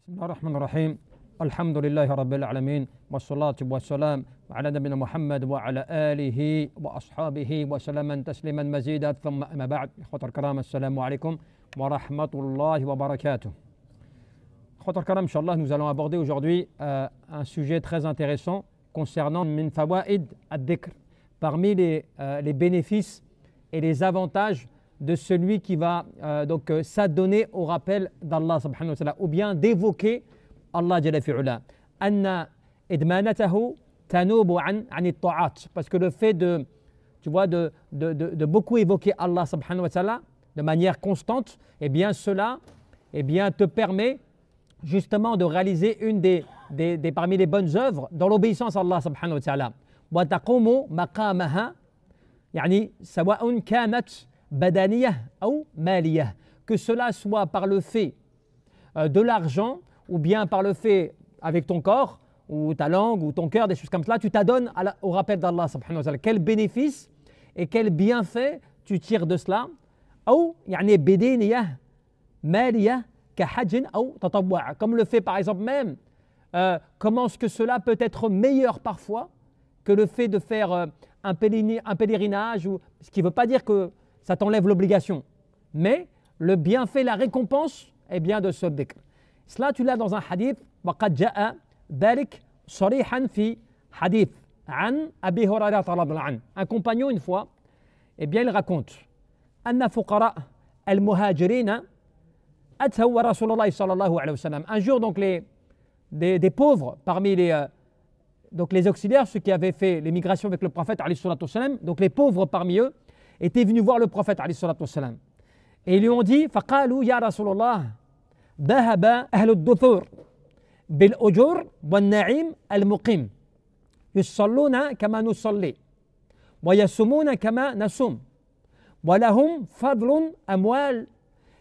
بسم الله الرحمن الرحيم الحمد لله رب العالمين والصلاة والسلام على نبينا محمد وعلى آله وأصحابه وسلم تسليما مزيدا ثم أما بعد إخوة الكرام السلام عليكم ورحمة الله وبركاته. إخوة الكرام Inch'Allah, nous allons aborder aujourd'hui un sujet très intéressant concernant min fawaid ad-dhikr, parmi les bénéfices et les avantages de celui qui va s'adonner au rappel d'Allah subhanahu wa ta'ala, ou bien d'évoquer Allah jalla fi'ula. Anna idmanatahu tanubu an at-ta'at, parce que le fait de beaucoup évoquer Allah subhanahu wa ta'ala de manière constante, eh bien cela te permet justement de réaliser une parmi les bonnes œuvres dans l'obéissance à Allah subhanahu wa ta'ala. Wa taqumu maqamaha, yani sawa'un kanat badaniyah ou maliyah, que cela soit par le fait de l'argent ou bien par le fait avec ton corps ou ta langue ou ton cœur, des choses comme cela, tu t'adonnes au rappel d'Allah subhanahu wa ta'ala. Quel bénéfice et quel bienfait tu tires de cela? Ou yani badaniyah maliyah ka hajjin ou tatawwa', comme le fait par exemple même, comment est-ce que cela peut être meilleur parfois que le fait de faire un pèlerinage, ou ce qui ne veut pas dire que ça t'enlève l'obligation, mais le bienfait, la récompense est bien de ce dhikr. Cela tu l'as dans un hadith, وقد جاء ذلك صريحا في حديث عن أبي هريرة رضي الله عنه. Un compagnon une fois, eh bien il raconte أن فقراء المهاجرين أتوا رسول الله صلى الله عليه وسلم. Un jour donc des pauvres parmi les auxiliaires, ceux qui avaient fait l'émigration avec le prophète alayhi salatu wassalam, donc les pauvres parmi eux étaient venus voir le prophète alayhi salatu wassalam. Et ils lui ont dit فقالوا يا رسول الله ذهب أهل الدثور بالأجور والنعيم المقيم يصلون كما نصلي ويصومون كما نصوم ولهم فضل أموال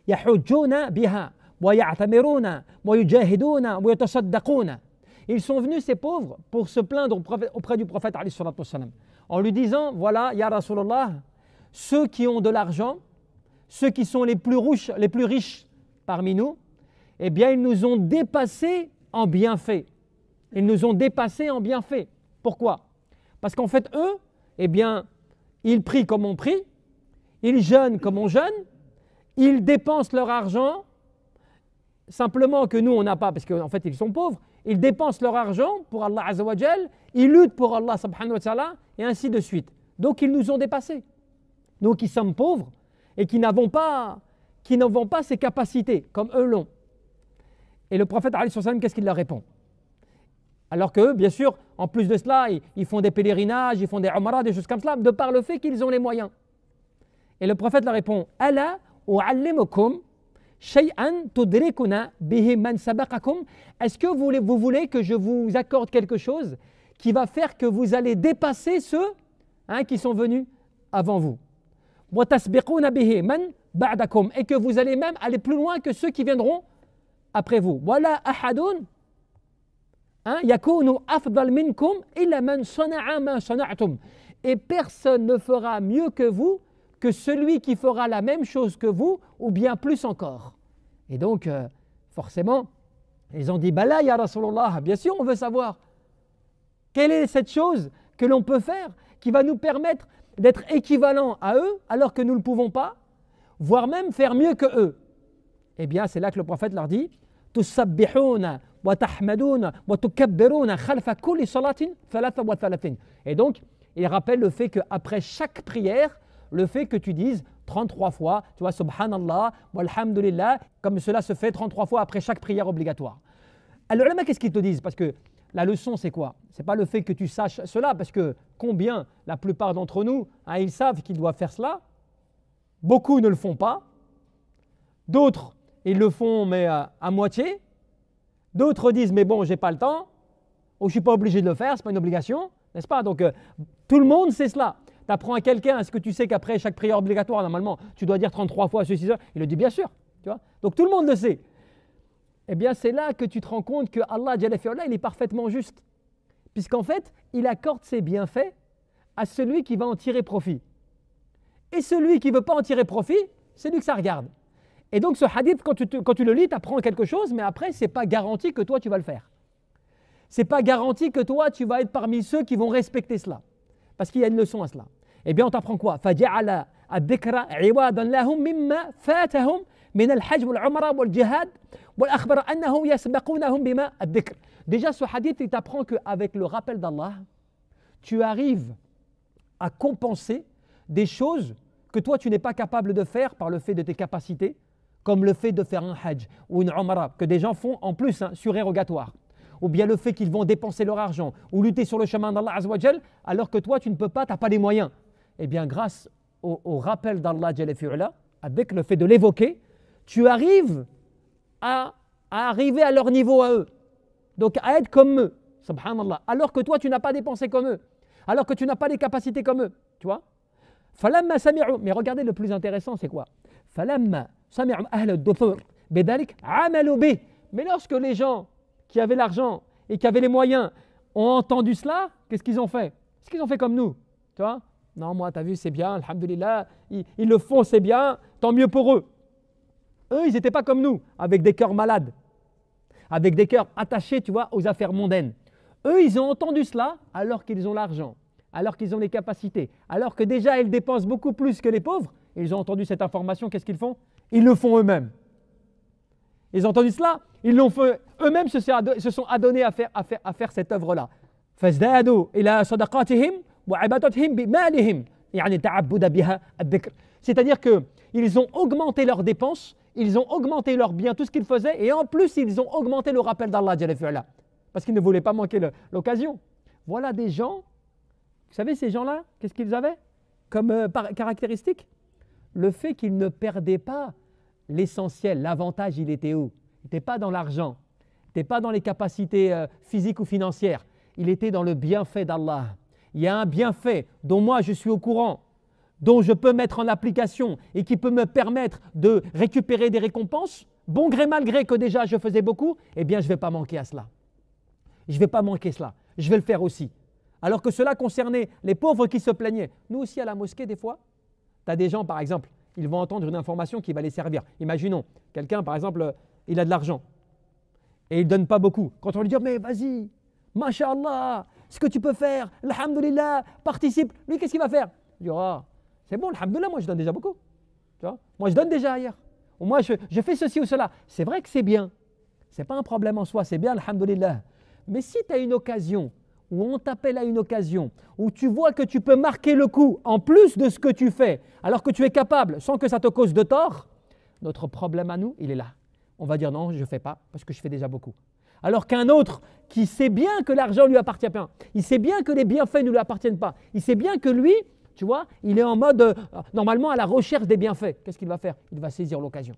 يحجون بها ويعتمرون ويجاهدون ويتصدقون. Ils sont venus, ces pauvres, pour se plaindre auprès du prophète alayhi salatu wassalam, en lui disant voilà, ya Rasulallah, ceux qui ont de l'argent, ceux qui sont les plus riches parmi nous, eh bien ils nous ont dépassés en bienfaits. Ils nous ont dépassés en bienfaits. Pourquoi? Parce qu'en fait eux, eh bien ils prient comme on prie, ils jeûnent comme on jeûne, ils dépensent leur argent, simplement que nous on n'a pas, parce qu'en fait ils sont pauvres. Ils dépensent leur argent pour Allah Azza wa Jal, ils luttent pour Allah subhanahu wa ta'ala, et ainsi de suite. Donc ils nous ont dépassés. Nous qui sommes pauvres et qui n'avons pas ces capacités comme eux l'ont. Et le prophète alayhi sallam, qu'est-ce qu'il leur répond? Alors qu'eux, bien sûr, en plus de cela, ils font des pèlerinages, ils font des umrah, des choses comme cela, de par le fait qu'ils ont les moyens. Et le prophète leur répond Ala u'allimukum shay'an tudrikuna bihi man sabaqakum. Est-ce que vous voulez que je vous accorde quelque chose qui va faire que vous allez dépasser ceux qui sont venus avant vous? Wa tasbiquna bihi man ba'dakum, et que vous allez même aller plus loin que ceux qui viendront après vous. Wala ahadun yakunu afdal minkum illa man sana'a ma sana'tum. Et personne ne fera mieux que vous que celui qui fera la même chose que vous, ou bien plus encore. Et donc, forcément, ils ont dit, Bala ya Rasulallah, bien sûr on veut savoir, quelle est cette chose que l'on peut faire qui va nous permettre d'être équivalent à eux, alors que nous ne le pouvons pas, voire même faire mieux que eux. Eh bien, c'est là que le prophète leur dit, Tusabbihuna wa tahmaduna wa tukabbiruna khalfa kulli salatin thalatha wa thalathin. Et donc, il rappelle le fait qu'après chaque prière, le fait que tu dises 33 fois, tu vois, subhanallah, walhamdulillah, comme cela se fait 33 fois après chaque prière obligatoire. Alors, qu'est-ce qu'ils te disent? Parce que la leçon, c'est quoi? Ce n'est pas le fait que tu saches cela, parce que combien, la plupart d'entre nous, ils savent qu'ils doivent faire cela. Beaucoup ne le font pas. D'autres, ils le font, mais à moitié. D'autres disent, mais bon, j'ai pas le temps, ou je ne suis pas obligé de le faire, ce n'est pas une obligation, n'est-ce pas? Donc, tout le monde sait cela. Tu apprends à quelqu'un, est-ce que tu sais qu'après chaque prière obligatoire, normalement, tu dois dire 33 fois ceci, ça? Il le dit bien sûr. Tu vois, donc tout le monde le sait. Eh bien, c'est là que tu te rends compte que Allah Jalla fi'ala, il est parfaitement juste. Puisqu'en fait, il accorde ses bienfaits à celui qui va en tirer profit. Et celui qui ne veut pas en tirer profit, c'est lui que ça regarde. Et donc ce hadith, quand tu le lis, tu apprends quelque chose, mais après, ce n'est pas garanti que toi, tu vas le faire. Ce n'est pas garanti que toi, tu vas être parmi ceux qui vont respecter cela. Parce qu'il y a une leçon à cela. Eh bien, on t'apprend quoi? فَجَعَلَ الذِّكْرَ عِوَادًا لَهُم مِمَّا فَاتَهُم من الحج والعمرة والجهاد والأخبر أنه يسبقونهم بما الذكر. Déjà, ce hadith, il t'apprend qu'avec le rappel d'Allah, tu arrives à compenser des choses que toi, tu n'es pas capable de faire par le fait de tes capacités, comme le fait de faire un hajj ou une umrah, que des gens font en plus, surérogatoire. Ou bien le fait qu'ils vont dépenser leur argent ou lutter sur le chemin d'Allah Azza wa Jal, alors que toi, tu ne peux pas, tu n'as pas les moyens. Eh bien, grâce au rappel d'Allah Jalla fi'ula, avec le fait de l'évoquer, tu arrives à arriver à leur niveau à eux. Donc à être comme eux, subhanallah. Alors que toi, tu n'as pas dépensé comme eux. Alors que tu n'as pas les capacités comme eux. Tu vois? فَلَمَّا سَمِعُوا. Mais regardez, le plus intéressant, c'est quoi? فَلَمَّا سَمِعُوا أَهْلَ الدُّثُورِ بِذَلِكَ عَمَلُوا بِهِ. Mais lorsque les gens qui avaient l'argent et qui avaient les moyens ont entendu cela, qu'est-ce qu'ils ont fait? Est-ce qu'ils ont fait comme nous? Tu vois? Non, moi, tu as vu, c'est bien, alhamdoulilah, ils le font, c'est bien, tant mieux pour eux. Eux, ils n'étaient pas comme nous, avec des cœurs malades, avec des cœurs attachés, tu vois, aux affaires mondaines. Eux, ils ont entendu cela alors qu'ils ont l'argent, alors qu'ils ont les capacités, alors que déjà, ils dépensent beaucoup plus que les pauvres. Ils ont entendu cette information, qu'est-ce qu'ils font? Ils le font eux-mêmes. Ils ont entendu cela, ils l'ont fait eux-mêmes, se sont adonnés à faire cette œuvre-là. فَازْدَادُوا إِلَى صَدَقَاتِهِمْ وَعِبَادَتِهِمْ بِمَالِهِمْ يعني تعبد بها الذكر. C'est-à-dire qu'ils ont augmenté leurs dépenses, ils ont augmenté leurs biens, tout ce qu'ils faisaient, et en plus, ils ont augmenté le rappel d'Allah Jalla fi'ala, parce qu'ils ne voulaient pas manquer l'occasion. Voilà des gens, vous savez, ces gens-là, qu'est-ce qu'ils avaient comme caractéristique? Le fait qu'ils ne perdaient pas l'essentiel, l'avantage, il était où? Il n'était pas dans l'argent, il n'était pas dans les capacités physiques ou financières, il était dans le bienfait d'Allah. Il y a un bienfait dont moi je suis au courant, dont je peux mettre en application et qui peut me permettre de récupérer des récompenses, bon gré mal gré que déjà je faisais beaucoup, eh bien je ne vais pas manquer à cela. Je ne vais pas manquer cela, je vais le faire aussi. Alors que cela concernait les pauvres qui se plaignaient. Nous aussi à la mosquée des fois, tu as des gens par exemple, ils vont entendre une information qui va les servir. Imaginons, quelqu'un par exemple, il a de l'argent et il ne donne pas beaucoup. Quand on lui dit mais vas-y, masha'Allah, ce que tu peux faire, alhamdoulilah, participe. Lui, qu'est-ce qu'il va faire? Il dira, c'est bon, alhamdoulilah, moi je donne déjà beaucoup. Tu vois, moi je donne déjà ailleurs. Ou moi je fais ceci ou cela. C'est vrai que c'est bien. Ce n'est pas un problème en soi, c'est bien, alhamdoulilah. Mais si tu as une occasion, où on t'appelle à une occasion, où tu vois que tu peux marquer le coup en plus de ce que tu fais, alors que tu es capable, sans que ça te cause de tort, notre problème à nous, il est là. On va dire non, je ne fais pas, parce que je fais déjà beaucoup. Alors qu'un autre qui sait bien que l'argent lui appartient pas, il sait bien que les bienfaits ne lui appartiennent pas, il sait bien que lui, tu vois, il est en mode, normalement à la recherche des bienfaits. Qu'est-ce qu'il va faire? Il va saisir l'occasion.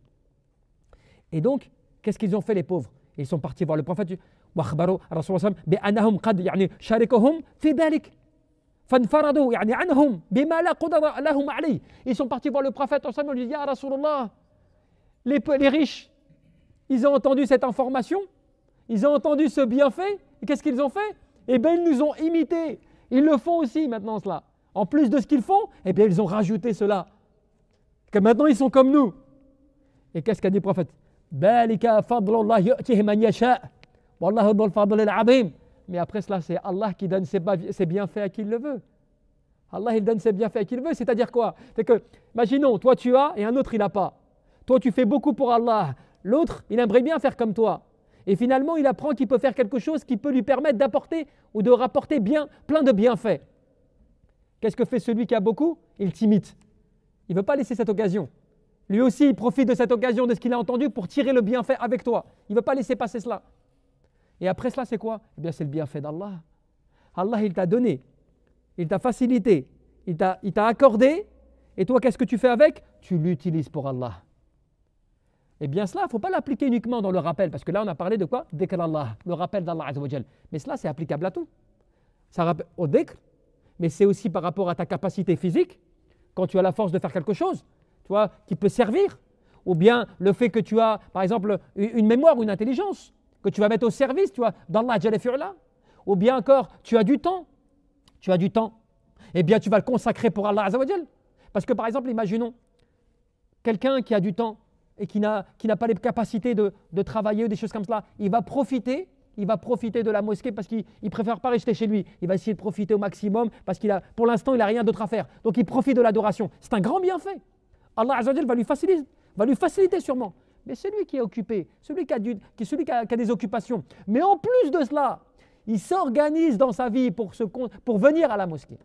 Et donc, qu'est-ce qu'ils ont fait les pauvres? Ils sont partis voir le prophète. وأخبروا الرسول صلى الله عليه وسلم بأنهم قد يعني شاركهم في ذلك فانفردوا يعني عنهم بما لا قدر لهم عليه. Ils sont partis voir le prophète ensemble, ils lui disent Ya Rasulullah, les riches, ils ont entendu cette information, ils ont entendu ce bienfait, et qu'est-ce qu'ils ont fait? Eh bien, ils nous ont imités. Ils le font aussi maintenant cela. En plus de ce qu'ils font, eh bien, ils ont rajouté cela. Que maintenant, ils sont comme nous. Et qu'est-ce qu'a dit le prophète? ذَلِكَ فَضْلُ اللَّهِ يُؤْتِهِ مَنْ يَشَاءُ وَاللَّهُ ذُو الْفَضْلِ الْعَظِيمِ. Mais après cela, c'est Allah qui donne ses bienfaits à qui il le veut. Allah, il donne ses bienfaits à qui il veut. C'est-à-dire quoi? C'est que, imaginons, toi tu as et un autre il n'a pas. Toi tu fais beaucoup pour Allah. L'autre, il aimerait bien faire comme toi. Et finalement, il apprend qu'il peut faire quelque chose qui peut lui permettre d'apporter ou de rapporter plein de bienfaits. Qu'est-ce que fait celui qui a beaucoup? Il t'imite. Il ne veut pas laisser cette occasion. Lui aussi, il profite de cette occasion, de ce qu'il a entendu pour tirer le bienfait avec toi. Il ne veut pas laisser passer cela. Et après cela, c'est quoi? Eh bien, c'est le bienfait d'Allah. Allah, il t'a donné, il t'a facilité, il t'a accordé. Et toi, qu'est-ce que tu fais avec? Tu l'utilises pour Allah. Eh bien, cela, il ne faut pas l'appliquer uniquement dans le rappel, parce que là, on a parlé de quoi? Dhikr Allah, le rappel d'Allah Azza wa Jal. Mais cela, c'est applicable à tout. Ça rappelle au dhikr, mais c'est aussi par rapport à ta capacité physique, quand tu as la force de faire quelque chose, tu vois, qui peut servir, ou bien le fait que tu as, par exemple, une mémoire ou une intelligence, que tu vas mettre au service, tu vois, d'Allah Jalla fi'ala, ou bien encore, tu as du temps, eh bien, tu vas le consacrer pour Allah Azza wa Jal. Parce que, par exemple, imaginons, quelqu'un qui a du temps, et qui n'a pas les capacités de travailler ou des choses comme cela, il va profiter de la mosquée parce qu'il ne préfère pas rester chez lui. Il va essayer de profiter au maximum parce pour l'instant, il n'a rien d'autre à faire. Donc, il profite de l'adoration. C'est un grand bienfait. Allah Azza wa Jal va lui faciliter sûrement. Mais celui qui est occupé, celui qui a des occupations, mais en plus de cela, il s'organise dans sa vie pour venir à la mosquée,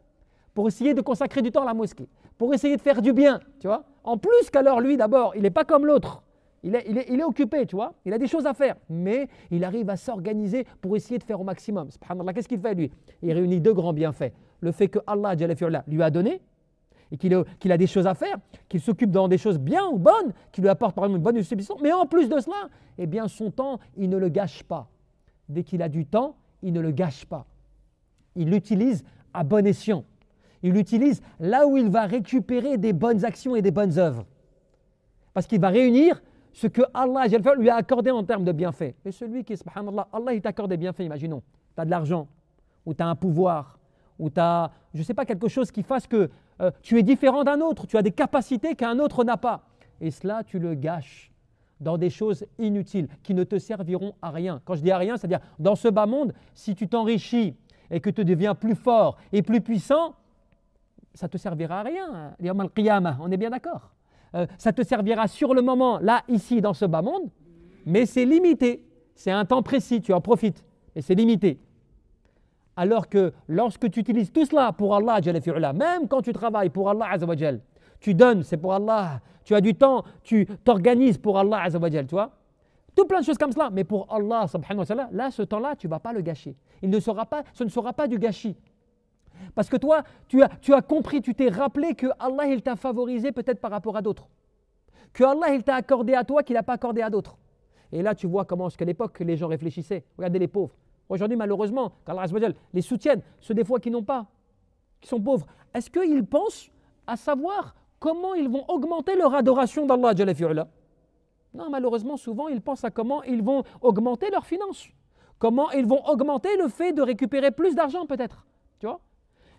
pour essayer de consacrer du temps à la mosquée, pour essayer de faire du bien, tu vois. En plus qu'alors lui d'abord, il n'est pas comme l'autre. Il est occupé, tu vois. Il a des choses à faire, mais il arrive à s'organiser pour essayer de faire au maximum. Subhanallah, qu'est-ce qu'il fait lui? Il réunit deux grands bienfaits. Le fait que Allah Jalla fi'ala lui a donné et qu'il a des choses à faire, qu'il s'occupe dans des choses bien ou bonnes, qu'il lui apporte par exemple une bonne distribution, mais en plus de cela, eh bien son temps, il ne le gâche pas. Dès qu'il a du temps, il ne le gâche pas. Il l'utilise à bon escient. Il l'utilise là où il va récupérer des bonnes actions et des bonnes œuvres. Parce qu'il va réunir ce que Allah lui a accordé en termes de bienfaits. Et celui qui, subhanallah, Allah il t'accorde des bienfaits, imaginons. Tu as de l'argent, ou tu as un pouvoir, ou tu as, je ne sais pas, quelque chose qui fasse que tu es différent d'un autre, tu as des capacités qu'un autre n'a pas. Et cela, tu le gâches dans des choses inutiles qui ne te serviront à rien. Quand je dis à rien, c'est-à-dire dans ce bas monde, si tu t'enrichis et que tu deviens plus fort et plus puissant, ça ne te servira à rien. Yawm al-Qiyamah, on est bien d'accord. Ça te servira sur le moment, là, ici, dans ce bas monde, mais c'est limité. C'est un temps précis, tu en profites, et c'est limité. Alors que lorsque tu utilises tout cela pour Allah, même quand tu travailles pour Allah, tu donnes, c'est pour Allah, tu as du temps, tu t'organises pour Allah, tu vois, tout plein de choses comme cela, mais pour Allah, subhanahu wa ta'ala, là, ce temps-là, tu ne vas pas le gâcher. Ce ne sera pas du gâchis. Parce que toi, tu as compris, tu t'es rappelé que Allah, il t'a favorisé peut-être par rapport à d'autres. Que Allah, il t'a accordé à toi qu'il n'a pas accordé à d'autres. Et là, tu vois comment, à l'époque, les gens réfléchissaient. Regardez les pauvres. Aujourd'hui, malheureusement, qu'Allah les soutienne, ceux des fois qui n'ont pas, qui sont pauvres. Est-ce qu'ils pensent à savoir comment ils vont augmenter leur adoration d'Allah? Non, malheureusement, souvent, ils pensent à comment ils vont augmenter leurs finances. Comment ils vont augmenter le fait de récupérer plus d'argent peut-être. Tu vois?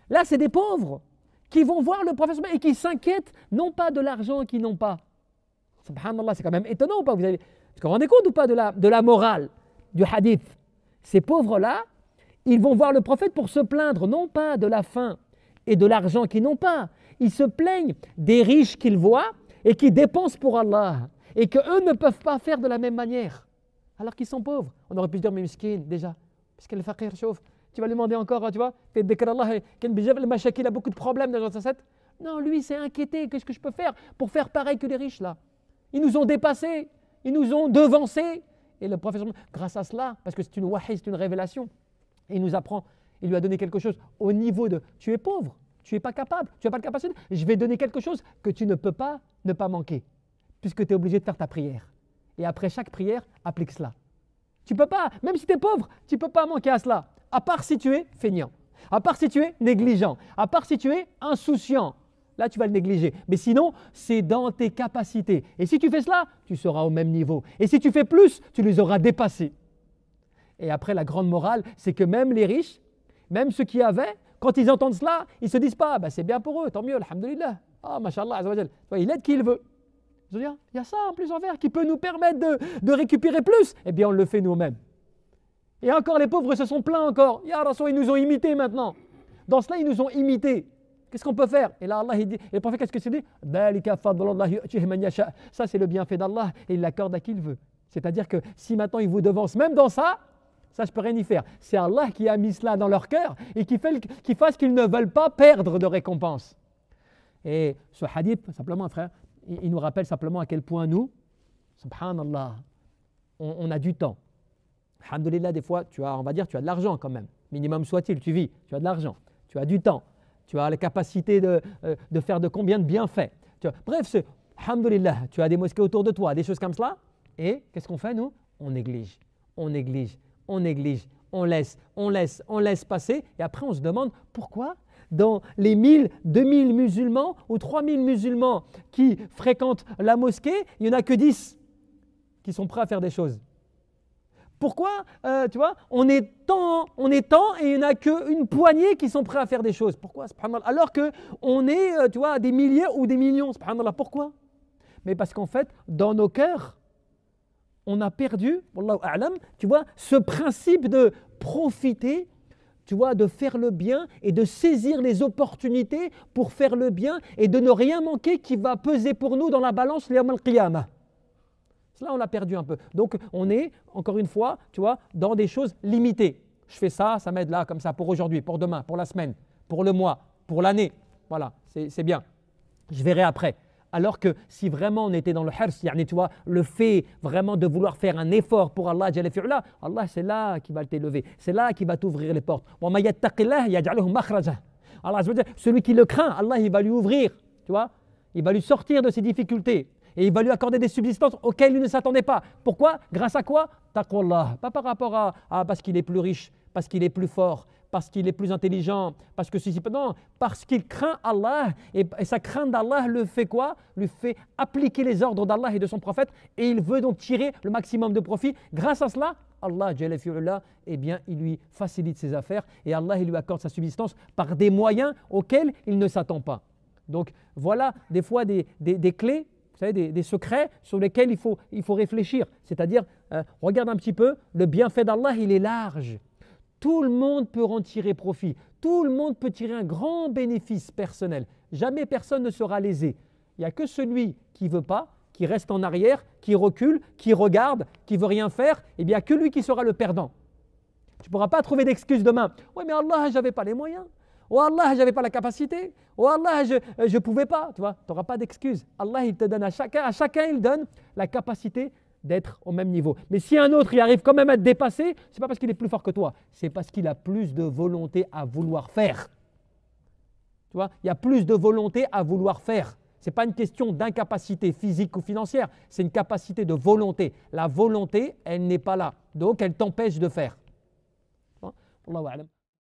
Là, c'est des pauvres qui vont voir le prophète et qui s'inquiètent non pas de l'argent qu'ils n'ont pas. Subhanallah, c'est quand même étonnant ou pas? Vous vous rendez compte ou pas de la morale du hadith? Ces pauvres-là, ils vont voir le prophète pour se plaindre non pas de la faim et de l'argent qu'ils n'ont pas. Ils se plaignent des riches qu'ils voient et qui dépensent pour Allah et qu'eux ne peuvent pas faire de la même manière alors qu'ils sont pauvres. On aurait pu se dire, mais miskin, déjà, parce que le faqir chauffe. Tu vas lui demander encore, tu vois, il a beaucoup de problèmes dans sa tête. Non, lui, c'est inquiété. Qu'est-ce que je peux faire pour faire pareil que les riches là? Ils nous ont dépassés, ils nous ont devancés. Et le prophète, grâce à cela, parce que c'est une wahi, c'est une révélation, il nous apprend, il lui a donné quelque chose au niveau de tu es pauvre, tu n'es pas capable, tu n'as pas de capacité, je vais donner quelque chose que tu ne peux pas ne pas manquer, puisque tu es obligé de faire ta prière. Et après chaque prière, applique cela. Tu ne peux pas, même si tu es pauvre, tu ne peux pas manquer à cela, à part si tu es feignant, à part si tu es négligent, à part si tu es insouciant. Là, tu vas le négliger. Mais sinon, c'est dans tes capacités. Et si tu fais cela, tu seras au même niveau. Et si tu fais plus, tu les auras dépassés. Et après, la grande morale, c'est que même les riches, même ceux qui avaient, quand ils entendent cela, ils ne se disent pas, c'est bien pour eux, tant mieux, alhamdulillah. Ah, mashallah, azawajal. Il aide qui il veut. Je veux dire, il y a ça en plus en faire qui peut nous permettre de récupérer plus. Eh bien, on le fait nous-mêmes. Et encore, les pauvres se sont plaints encore. Ya Rasoul, ils nous ont imités maintenant. Dans cela, ils nous ont imités. Qu'est-ce qu'on peut faire? Et là, Allah, il dit, et le prophète, qu'est-ce que c'est dit? Ça, c'est le bienfait d'Allah et il l'accorde à qui il veut. C'est-à-dire que si maintenant il vous devance, même dans ça, je ne peux rien y faire. C'est Allah qui a mis cela dans leur cœur et qui fasse qu'ils ne veulent pas perdre de récompense. Et ce hadith, simplement, frère, il nous rappelle simplement à quel point nous, subhanallah, on a du temps. Alhamdulillah, des fois, on va dire, tu as de l'argent quand même. Minimum soit-il, tu vis, tu as de l'argent, tu as du temps. Tu as la capacité de faire de combien de bienfaits. Bref, alhamdoulilah, tu as des mosquées autour de toi, des choses comme cela. Et qu'est-ce qu'on fait nous? On néglige, on néglige, on néglige, on laisse passer. Et après on se demande pourquoi dans les 1000, 2000 musulmans ou 3000 musulmans qui fréquentent la mosquée, il n'y en a que 10 qui sont prêts à faire des choses. Pourquoi, tu vois, on est tant et il n'y en a qu'une poignée qui sont prêts à faire des choses. Pourquoi, subhanallah? Alors qu'on est, tu vois, des milliers ou des millions, subhanallah. Pourquoi? Mais parce qu'en fait, dans nos cœurs, on a perdu, wallahu a'lam, tu vois, ce principe de profiter, tu vois, de faire le bien et de saisir les opportunités pour faire le bien et de ne rien manquer qui va peser pour nous dans la balance l'yawm al-qiyamah. Cela, on l'a perdu un peu. Donc, on est, encore une fois, tu vois, dans des choses limitées. Je fais ça, ça m'aide là, comme ça, pour aujourd'hui, pour demain, pour la semaine, pour le mois, pour l'année. Voilà, c'est bien. Je verrai après. Alors que si vraiment on était dans le hirs, tu vois, le fait vraiment de vouloir faire un effort pour Allah, Allah c'est là qui va t'élever, c'est là qui va t'ouvrir les portes. Allah, celui qui le craint, Allah il va lui ouvrir, tu vois, il va lui sortir de ses difficultés et il va lui accorder des subsistances auxquelles il ne s'attendait pas. Pourquoi? Grâce à quoi? Taqwallah. Pas par rapport à parce qu'il est plus riche, parce qu'il est plus fort, parce qu'il est plus intelligent, parce que ceci, non, parce qu'il craint Allah et sa crainte d'Allah le fait quoi? Lui fait appliquer les ordres d'Allah et de son prophète et il veut donc tirer le maximum de profit. Grâce à cela, Allah, eh bien, il lui facilite ses affaires et Allah il lui accorde sa subsistance par des moyens auxquels il ne s'attend pas. Donc voilà des fois des clés, vous savez, des secrets sur lesquels il faut réfléchir. C'est-à-dire, regarde un petit peu, le bienfait d'Allah, il est large. Tout le monde peut en tirer profit. Tout le monde peut tirer un grand bénéfice personnel. Jamais personne ne sera lésé. Il n'y a que celui qui ne veut pas, qui reste en arrière, qui recule, qui regarde, qui ne veut rien faire. Eh bien, il n'y a que lui qui sera le perdant. Tu ne pourras pas trouver d'excuses demain. Oui, mais Allah, je n'avais pas les moyens. Oh Allah, je n'avais pas la capacité. Oh Allah, je ne pouvais pas. Tu vois, tu n'auras pas d'excuses. Allah, il te donne à chacun, il donne la capacité d'être au même niveau. Mais si un autre y arrive quand même à te dépasser, ce n'est pas parce qu'il est plus fort que toi, c'est parce qu'il a plus de volonté à vouloir faire. Tu vois, il y a plus de volonté à vouloir faire. Ce n'est pas une question d'incapacité physique ou financière, c'est une capacité de volonté. La volonté, elle n'est pas là, donc elle t'empêche de faire. Wallahu a'lam.